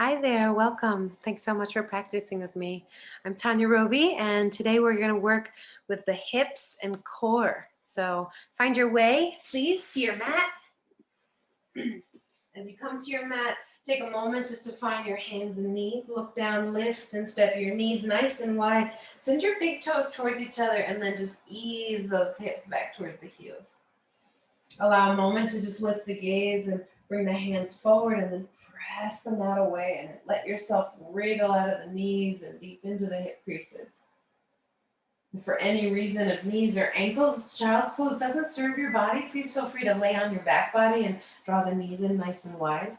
Hi there, welcome. Thanks so much for practicing with me. I'm Tanya Roby, and today we're going to work with the hips and core. So find your way, please, to your mat. As you come to your mat, take a moment just to find your hands and knees. Look down, lift, and step your knees nice and wide. Send your big toes towards each other, and then just ease those hips back towards the heels. Allow a moment to just lift the gaze and bring the hands forward and then press the mat away and let yourself wriggle out of the knees and deep into the hip creases. If for any reason of knees or ankles, child's pose doesn't serve your body, please feel free to lay on your back body and draw the knees in nice and wide.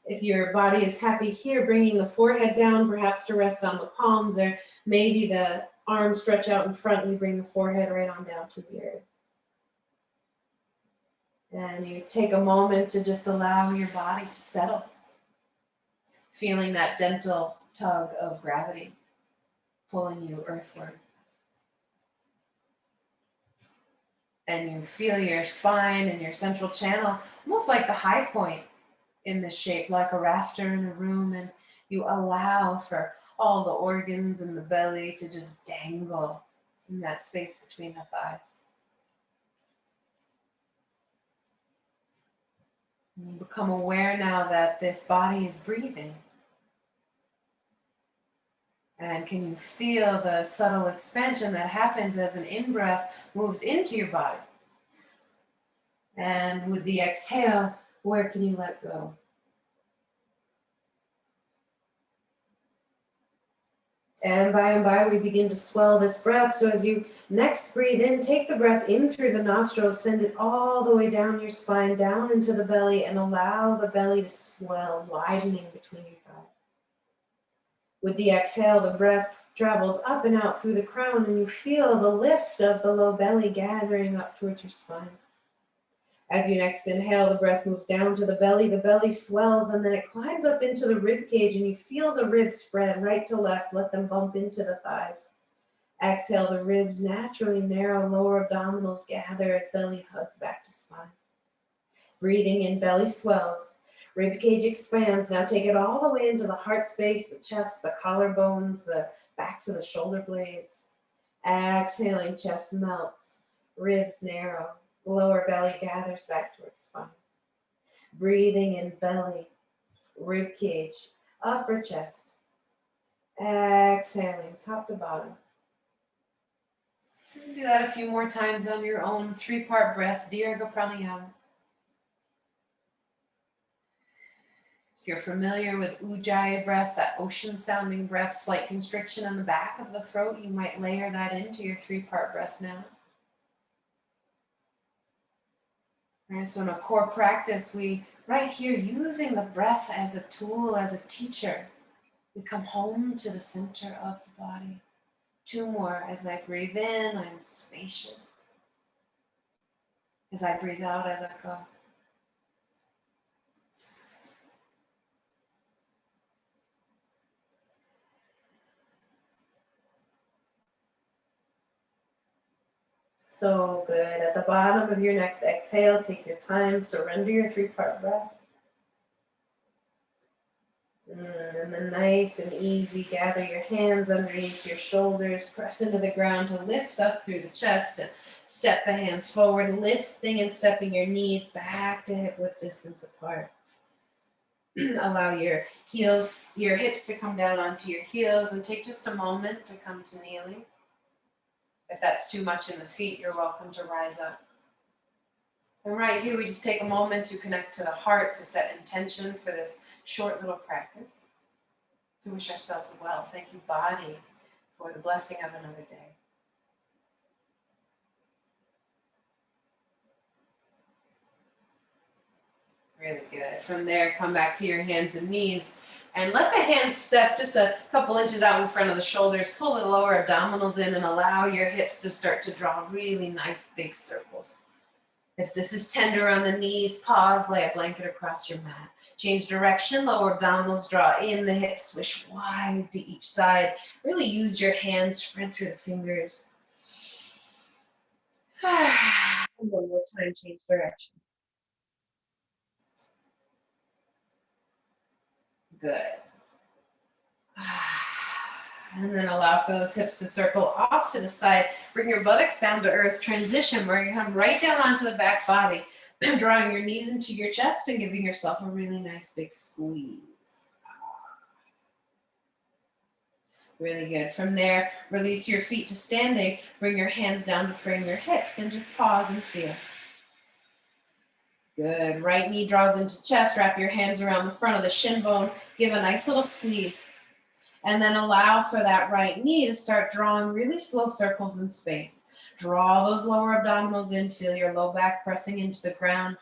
If your body is happy here, bringing the forehead down, perhaps to rest on the palms, or maybe the arms stretch out in front and you bring the forehead right on down to the earth. And you take a moment to just allow your body to settle, feeling that gentle tug of gravity pulling you earthward. And you feel your spine and your central channel almost like the high point in this shape, like a rafter in a room, and you allow for all the organs in the belly to just dangle in that space between the thighs. You become aware now that this body is breathing. And can you feel the subtle expansion that happens as an in-breath moves into your body? And with the exhale, where can you let go? And by, we begin to swell this breath. So as you next breathe in, take the breath in through the nostrils, send it all the way down your spine, down into the belly, and allow the belly to swell, widening between your thighs. With the exhale, the breath travels up and out through the crown, and you feel the lift of the low belly gathering up towards your spine. As you next inhale, the breath moves down to the belly swells, and then it climbs up into the rib cage, and you feel the ribs spread right to left, let them bump into the thighs. Exhale, the ribs naturally narrow, lower abdominals gather as belly hugs back to spine. Breathing in, belly swells, rib cage expands. Now take it all the way into the heart space, the chest, the collarbones, the backs of the shoulder blades. Exhaling, chest melts, ribs narrow. Lower belly gathers back towards spine. Breathing in, belly, rib cage, upper chest. Exhaling, top to bottom. Do that a few more times on your own. 3-part breath, Dirga Pranayama. If you're familiar with Ujjayi breath, that ocean sounding breath, slight constriction in the back of the throat, you might layer that into your 3-part breath now. All right, so in a core practice, we right here using the breath as a tool, as a teacher, we come home to the center of the body. 2 more. As I breathe in, I'm spacious. As I breathe out, I let go. So good. At the bottom of your next exhale, take your time, surrender your 3-part breath. And then nice and easy, gather your hands underneath your shoulders, press into the ground to lift up through the chest and step the hands forward, lifting and stepping your knees back to hip width distance apart. Allow your hips to come down onto your heels and take just a moment to come to kneeling. If that's too much in the feet, you're welcome to rise up. And right here, we just take a moment to connect to the heart, to set intention for this short little practice, to wish ourselves well. Thank you, body, for the blessing of another day. Really good. From there, come back to your hands and knees. And let the hands step just a couple inches out in front of the shoulders. Pull the lower abdominals in and allow your hips to start to draw really nice big circles. If this is tender on the knees, pause, lay a blanket across your mat. Change direction, lower abdominals, draw in the hips, swish wide to each side. Really use your hands, spread through the fingers. And one more time, change direction. Good. And then allow for those hips to circle off to the side. Bring your buttocks down to earth. Transition where you come right down onto the back body, drawing your knees into your chest and giving yourself a really nice big squeeze. Really good. From there, release your feet to standing. Bring your hands down to frame your hips and just pause and feel. Good. Right knee draws into chest. Wrap your hands around the front of the shin bone. Give a nice little squeeze. And then allow for that right knee to start drawing really slow circles in space. Draw those lower abdominals in. Feel your low back pressing into the ground.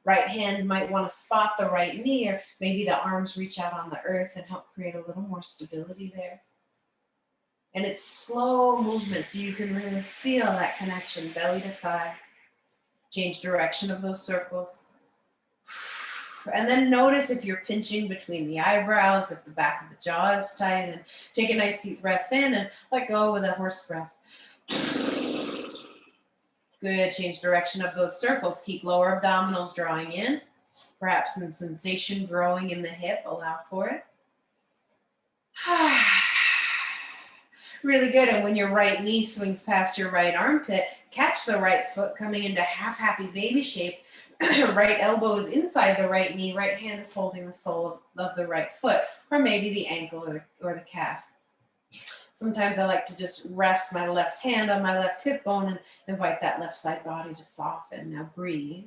Right hand might want to spot the right knee, or maybe the arms reach out on the earth and help create a little more stability there. And it's slow movement, so you can really feel that connection, belly to thigh. Change direction of those circles. And then notice if you're pinching between the eyebrows, if the back of the jaw is tight, and take a nice deep breath in and let go with a horse breath. Good, change direction of those circles. Keep lower abdominals drawing in, perhaps some sensation growing in the hip, allow for it. Really good. And when your right knee swings past your right armpit, catch the right foot coming into half happy baby shape. Right elbow is inside the right knee. Right hand is holding the sole of the right foot, or maybe the ankle or the calf. Sometimes I like to just rest my left hand on my left hip bone and invite that left side body to soften. Now breathe.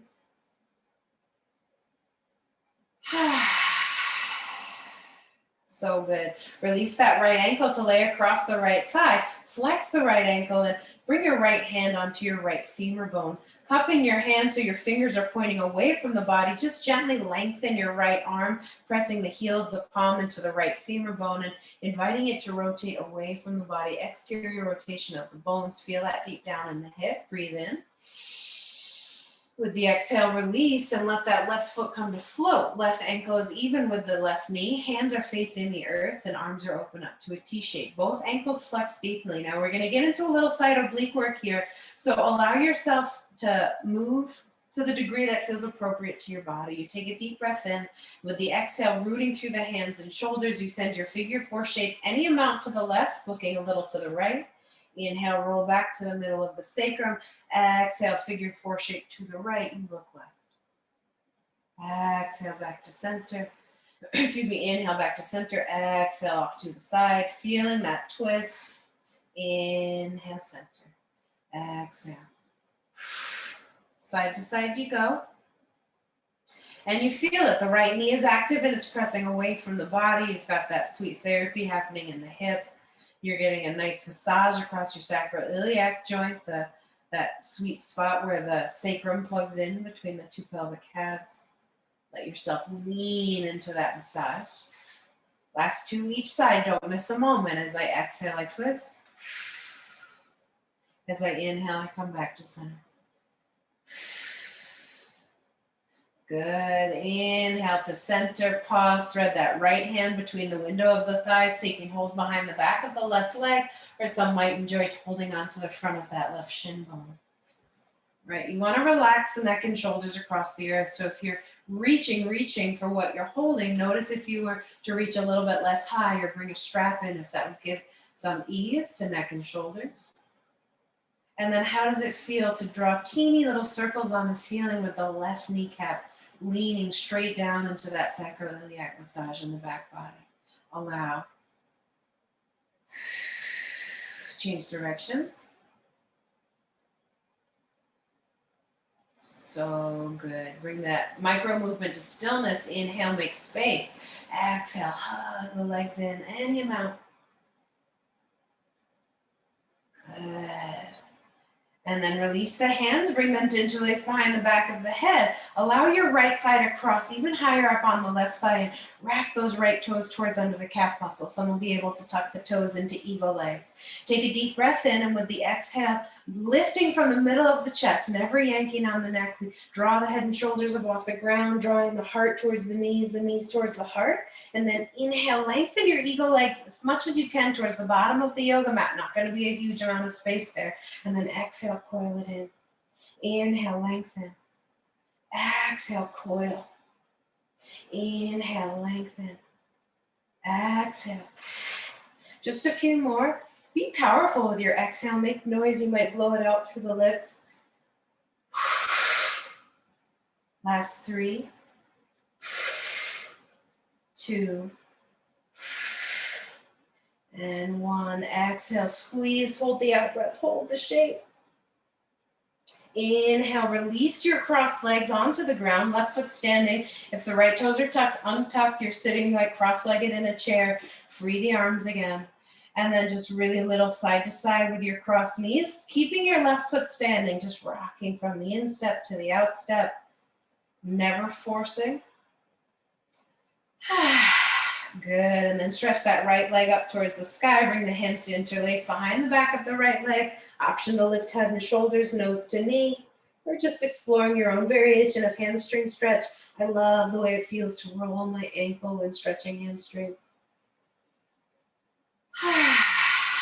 So good. Release that right ankle to lay across the right thigh. Flex the right ankle and bring your right hand onto your right femur bone. Cupping your hands so your fingers are pointing away from the body. Just gently lengthen your right arm, pressing the heel of the palm into the right femur bone and inviting it to rotate away from the body. Exterior rotation of the bones. Feel that deep down in the hip. Breathe in. With the exhale, release and let that left foot come to float. Left ankle is even with the left knee. Hands are facing the earth and arms are open up to a T shape. Both ankles flex deeply. Now we're going to get into a little side oblique work here. So allow yourself to move to the degree that feels appropriate to your body. You take a deep breath in. With the exhale, rooting through the hands and shoulders, you send your figure four shape any amount to the left, looking a little to the right. Inhale, roll back to the middle of the sacrum. Exhale, figure four shape to the right. You look left. Exhale, back to center. Excuse me, inhale, back to center. Exhale, off to the side. Feeling that twist. Inhale, center. Exhale. Side to side you go. And you feel it. The right knee is active and it's pressing away from the body. You've got that sweet therapy happening in the hip. You're getting a nice massage across your sacroiliac joint, that sweet spot where the sacrum plugs in between the two pelvic calves. Let yourself lean into that massage. Last two each side. Don't miss a moment. As I exhale, I twist. As I inhale, I come back to center. Good. Inhale to center. Pause. Thread that right hand between the window of the thighs, taking hold behind the back of the left leg, or some might enjoy holding onto the front of that left shin bone. Right. You want to relax the neck and shoulders across the earth. So if you're reaching for what you're holding, notice if you were to reach a little bit less high or bring a strap in, if that would give some ease to neck and shoulders. And then how does it feel to draw teeny little circles on the ceiling with the left kneecap leaning straight down into that sacroiliac massage in the back body? Allow. Change directions. So good. Bring that micro movement to stillness. Inhale, make space. Exhale, hug the legs in any amount. Good. And then release the hands, bring them to interlace behind the back of the head. Allow your right thigh to cross even higher up on the left thigh and wrap those right toes towards under the calf muscle. Some will be able to tuck the toes into eagle legs. Take a deep breath in, and with the exhale, lifting from the middle of the chest, never yanking on the neck. We draw the head and shoulders up off the ground, drawing the heart towards the knees towards the heart. And then inhale, lengthen your eagle legs as much as you can towards the bottom of the yoga mat. Not going to be a huge amount of space there. And then exhale, coil it in. Inhale, lengthen. Exhale, coil. Inhale, lengthen. Exhale. Just a few more. Be powerful with your exhale. Make noise. You might blow it out through the lips. Last 3, 2, and 1. Exhale. Squeeze. Hold the out breath. Hold the shape. Inhale, release your crossed legs onto the ground, left foot standing. If the right toes are tucked, untuck. You're sitting like cross-legged in a chair. Free the arms again. And then just really little side to side with your crossed knees, keeping your left foot standing, just rocking from the instep to the outstep, never forcing. Good, and then stretch that right leg up towards the sky. Bring the hands to interlace behind the back of the right leg. Option to lift head and shoulders, nose to knee, or just exploring your own variation of hamstring stretch. I love the way it feels to roll my ankle when stretching hamstring.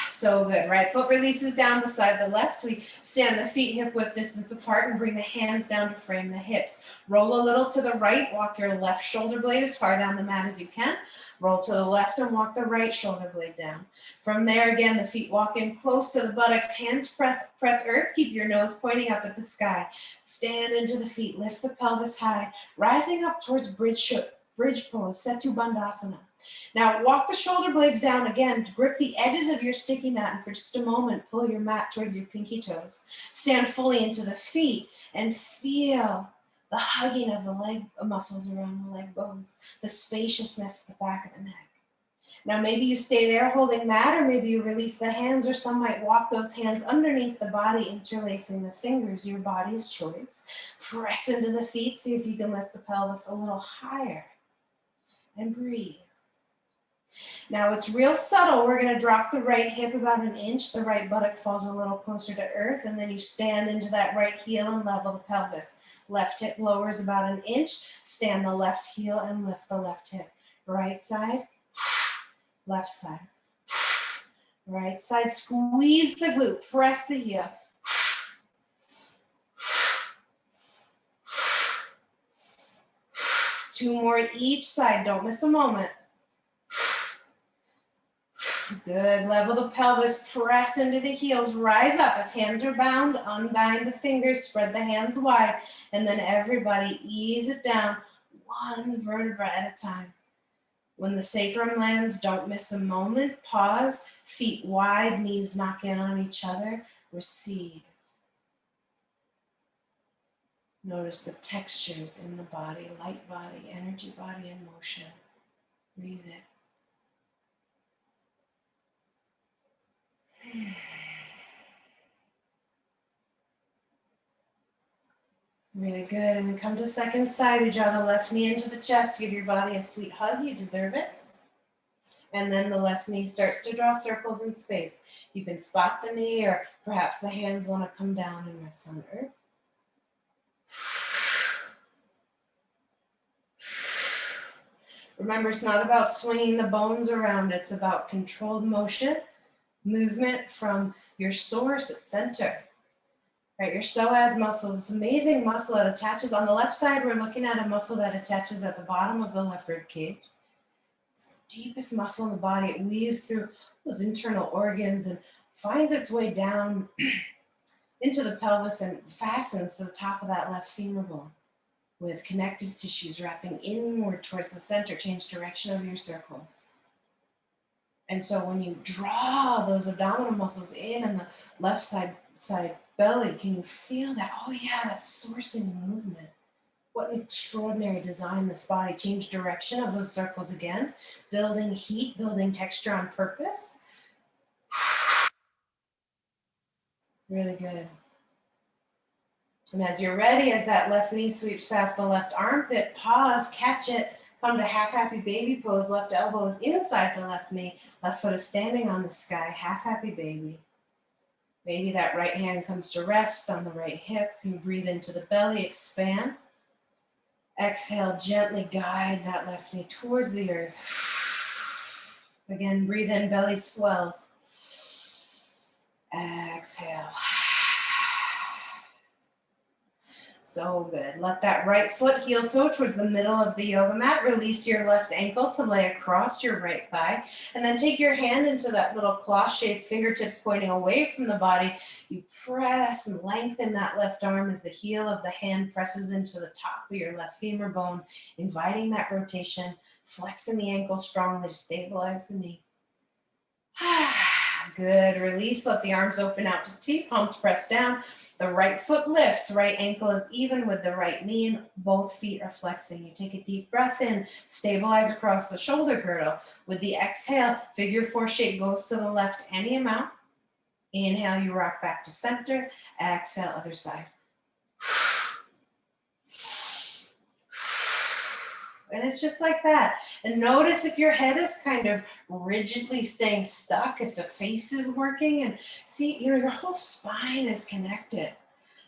So good. Right foot releases down beside the left. We stand the feet hip width distance apart and bring the hands down to frame the hips. Roll a little to the right. Walk your left shoulder blade as far down the mat as you can. Roll to the left and walk the right shoulder blade down. From there, again, the feet walk in close to the buttocks. Hands press earth. Keep your nose pointing up at the sky. Stand into the feet. Lift the pelvis high. Rising up towards bridge pose, Setu Bandhasana. Now walk the shoulder blades down again to grip the edges of your sticky mat, and for just a moment, pull your mat towards your pinky toes. Stand fully into the feet and feel the hugging of the leg muscles around the leg bones, the spaciousness at the back of the neck. Now maybe you stay there holding mat, or maybe you release the hands, or some might walk those hands underneath the body, interlacing the fingers, your body's choice. Press into the feet, see if you can lift the pelvis a little higher, and breathe. Now it's real subtle. We're going to drop the right hip about an inch. The right buttock falls a little closer to earth, and then you stand into that right heel and level the pelvis. Left hip lowers about an inch. Stand the left heel and lift the left hip. Right side, left side. Right side, squeeze the glute, press the heel. Two more each side, don't miss a moment. Good, level the pelvis, press into the heels, rise up. If hands are bound, unbind the fingers, spread the hands wide, and then everybody ease it down, one vertebra at a time. When the sacrum lands, don't miss a moment, pause, feet wide, knees knock in on each other, receive. Notice the textures in the body, light body, energy body in motion. Breathe it. Really good. And we come to second side. We draw the left knee into the chest. Give your body a sweet hug. You deserve it. And then the left knee starts to draw circles in space. You can spot the knee, or perhaps the hands want to come down and rest on earth. Remember, it's not about swinging the bones around. It's about controlled motion, movement from your source at center. Right, your psoas muscles, this amazing muscle that attaches on the left side. We're looking at a muscle that attaches at the bottom of the left rib cage. It's the deepest muscle in the body. It weaves through those internal organs and finds its way down into the pelvis and fastens to the top of that left femur bone with connective tissues wrapping inward towards the center. Change direction of your circles. And so when you draw those abdominal muscles in and the left side belly, can you feel that? Oh yeah, that's sourcing movement. What an extraordinary design, this body. Change direction of those circles again. Building heat, building texture on purpose. Really good. And as you're ready, as that left knee sweeps past the left armpit, pause, catch it. Come to half happy baby pose. Left elbow is inside the left knee. Left foot is standing on the sky. Half happy baby. Maybe that right hand comes to rest on the right hip. You breathe into the belly, expand. Exhale, gently guide that left knee towards the earth. Again, breathe in, belly swells. Exhale. So good. Let that right foot heel toe towards the middle of the yoga mat. Release your left ankle to lay across your right thigh. And then take your hand into that little claw shape, fingertips pointing away from the body. You press and lengthen that left arm as the heel of the hand presses into the top of your left femur bone, inviting that rotation, flexing the ankle strongly to stabilize the knee. Good. Release. Let the arms open out to T. Palms press down. The right foot lifts. Right ankle is even with the right knee, and both feet are flexing. You take a deep breath in. Stabilize across the shoulder girdle. With the exhale, figure four shape goes to the left any amount. Inhale, you rock back to center. Exhale, other side. And it's just like that. And notice if your head is kind of rigidly staying stuck, if the face is working, and see, your whole spine is connected.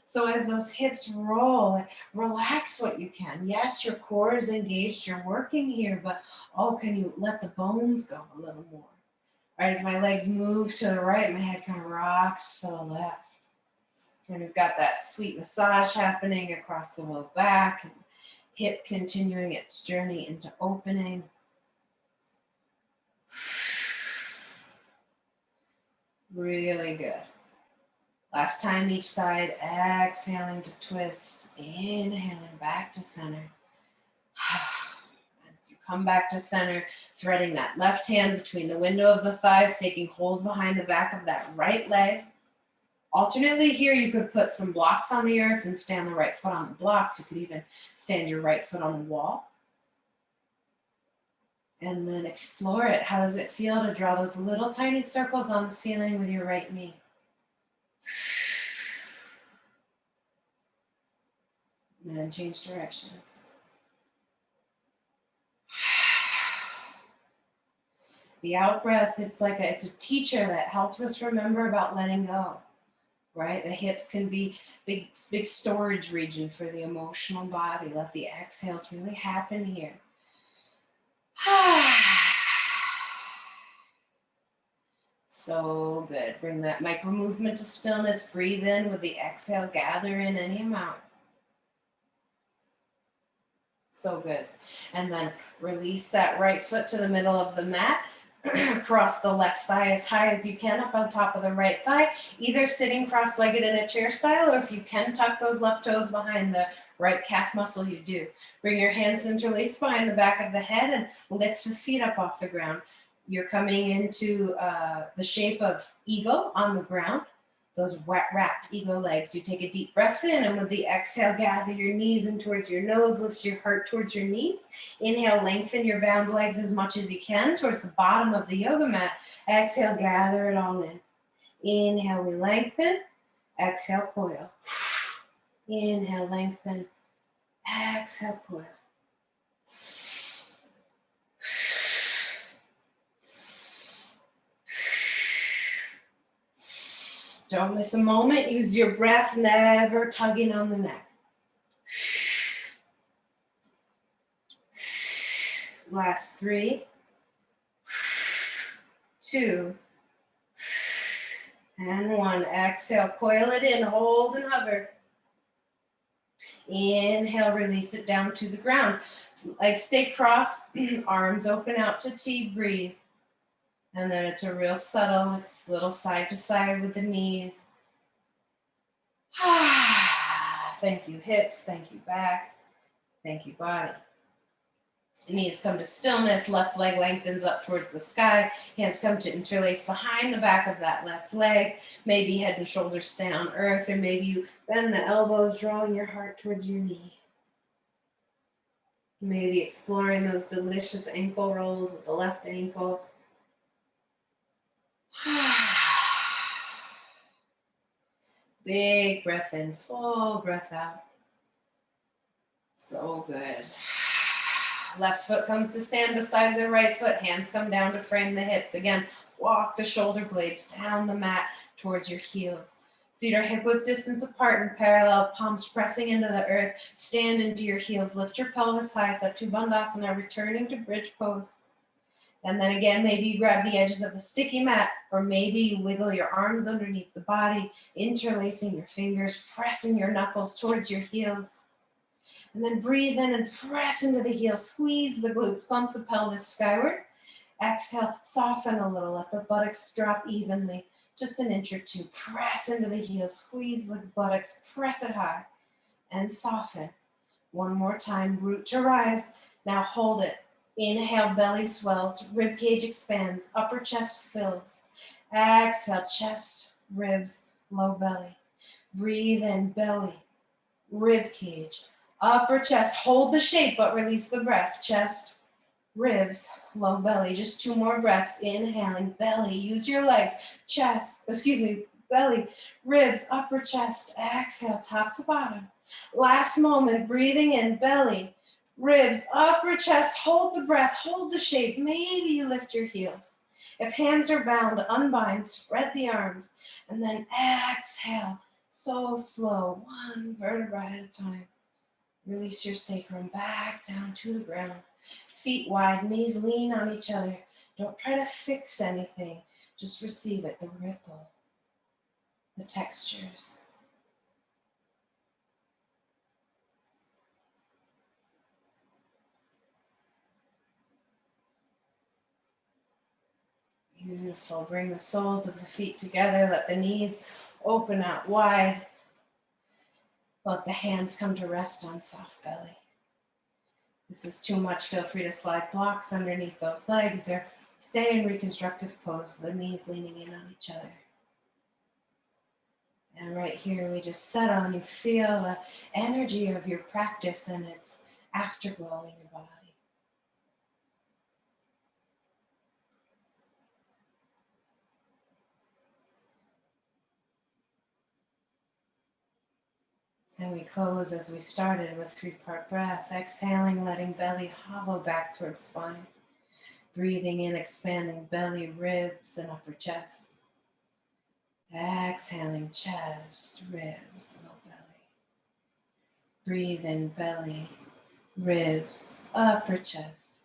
So as those hips roll, like, relax what you can. Yes, your core is engaged, you're working here, but can you let the bones go a little more? All right, as my legs move to the right, my head kind of rocks to the left. And we've got that sweet massage happening across the low back, and hip continuing its journey into opening. Really good. Last time each side, exhaling to twist, inhaling back to center. As you come back to center, threading that left hand between the window of the thighs, taking hold behind the back of that right leg. Alternately here, you could put some blocks on the earth and stand the right foot on the blocks. You could even stand your right foot on the wall. And then explore it. How does it feel to draw those little tiny circles on the ceiling with your right knee? And then change directions. The out breath is it's a teacher that helps us remember about letting go. Right? The hips can be big storage region for the emotional body. Let the exhales really happen here. So good. Bring that micro movement to stillness. Breathe in with the exhale. Gather in any amount. So good. And then release that right foot to the middle of the mat. Cross the left thigh as high as you can up on top of the right thigh, either sitting cross-legged in a chair style, or if you can tuck those left toes behind the right calf muscle, you do. Bring your hands interlaced behind the back of the head and lift the feet up off the ground. You're coming into the shape of eagle on the ground, those wrapped eagle legs. You take a deep breath in, and with the exhale, gather your knees in towards your nose, lift your heart towards your knees. Inhale, lengthen your bound legs as much as you can towards the bottom of the yoga mat. Exhale, gather it all in. Inhale, we lengthen. Exhale, coil. Inhale, lengthen. Exhale, coil. Don't miss a moment. Use your breath, never tugging on the neck. Last 3, 2, and 1. Exhale, coil it in, hold and hover. Inhale, release it down to the ground. Legs stay crossed, arms open out to T, breathe. And then it's a real subtle, it's little side to side with the knees. Thank you, hips. Thank you, back. Thank you, body. Knees come to stillness. Left leg lengthens up towards the sky. Hands come to interlace behind the back of that left leg. Maybe head and shoulders stay on earth, or maybe you bend the elbows, drawing your heart towards your knee. Maybe exploring those delicious ankle rolls with the left ankle. Big breath in, full breath out. So good. Left foot comes to stand beside the right foot. Hands come down to frame the hips. Again, walk the shoulder blades down the mat towards your heels. Feet are hip width distance apart and parallel, palms pressing into the earth. Stand into your heels. Lift your pelvis high. Set to Bandhasana, returning to bridge pose. And then again, maybe you grab the edges of the sticky mat, or maybe you wiggle your arms underneath the body, interlacing your fingers, pressing your knuckles towards your heels. And then breathe in and press into the heels, squeeze the glutes, bump the pelvis skyward. Exhale, soften a little, let the buttocks drop evenly, just an inch or two. Press into the heels, squeeze the buttocks, press it high, and soften. One more time, root to rise. Now hold it. Inhale, belly swells, rib cage expands, upper chest fills. Exhale, chest, ribs, low belly. Breathe in, belly, rib cage, upper chest. Hold the shape, but release the breath. Chest, ribs, low belly. Just 2 more breaths. Inhaling, belly. Use your legs. Belly, ribs, upper chest. Exhale, top to bottom. Last moment, breathing in, belly, ribs, upper chest. Hold the breath, hold the shape. Maybe you lift your heels. If hands are bound, unbind, spread the arms, and then exhale. So slow, 1 vertebra at a time. Release your sacrum back down to the ground. Feet wide, knees lean on each other. Don't try to fix anything. Just receive it, the ripple, the textures. Beautiful. Bring the soles of the feet together. Let the knees open out wide. Let the hands come to rest on soft belly. This is too much. Feel free to slide blocks underneath those legs or stay in reconstructive pose, the knees leaning in on each other. And right here, we just settle and you feel the energy of your practice and its afterglow in your body. And we close as we started with 3-part breath, exhaling, letting belly hollow back towards spine. Breathing in, expanding belly, ribs, and upper chest. Exhaling, chest, ribs, low belly. Breathe in, belly, ribs, upper chest.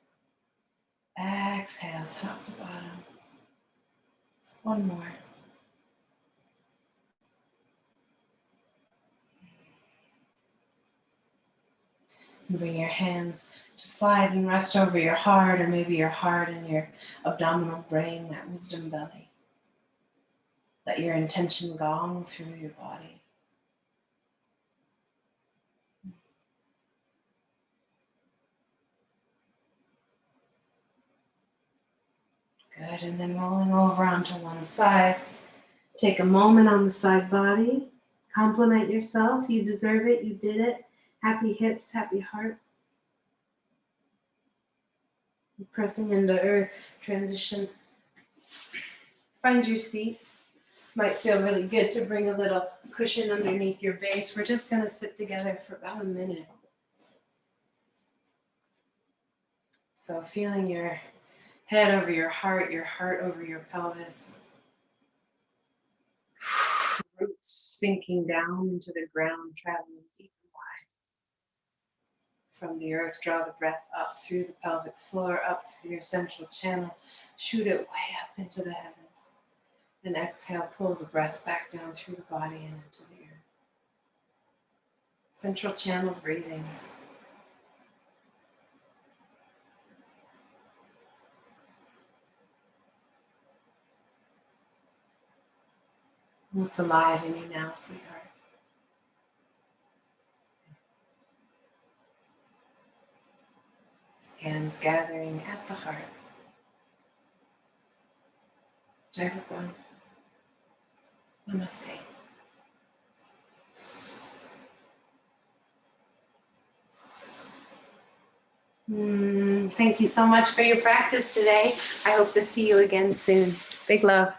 Exhale, top to bottom. 1 more. Bring your hands to slide and rest over your heart, or maybe your heart and your abdominal brain, that wisdom belly. Let your intention gong through your body. Good, and then rolling over onto one side. Take a moment on the side body. Compliment yourself. You deserve it. You did it. Happy hips, happy heart. Pressing into earth, transition. Find your seat. Might feel really good to bring a little cushion underneath your base. We're just going to sit together for about a minute. So feeling your head over your heart over your pelvis. Roots sinking down into the ground, traveling deep and wide. From the earth, draw the breath up through the pelvic floor, up through your central channel. Shoot it way up into the heavens. And exhale, pull the breath back down through the body and into the earth. Central channel breathing. What's alive in you now, sweetheart? Hands gathering at the heart. Jai Bhagwan. Namaste. Thank you so much for your practice today. I hope to see you again soon. Big love.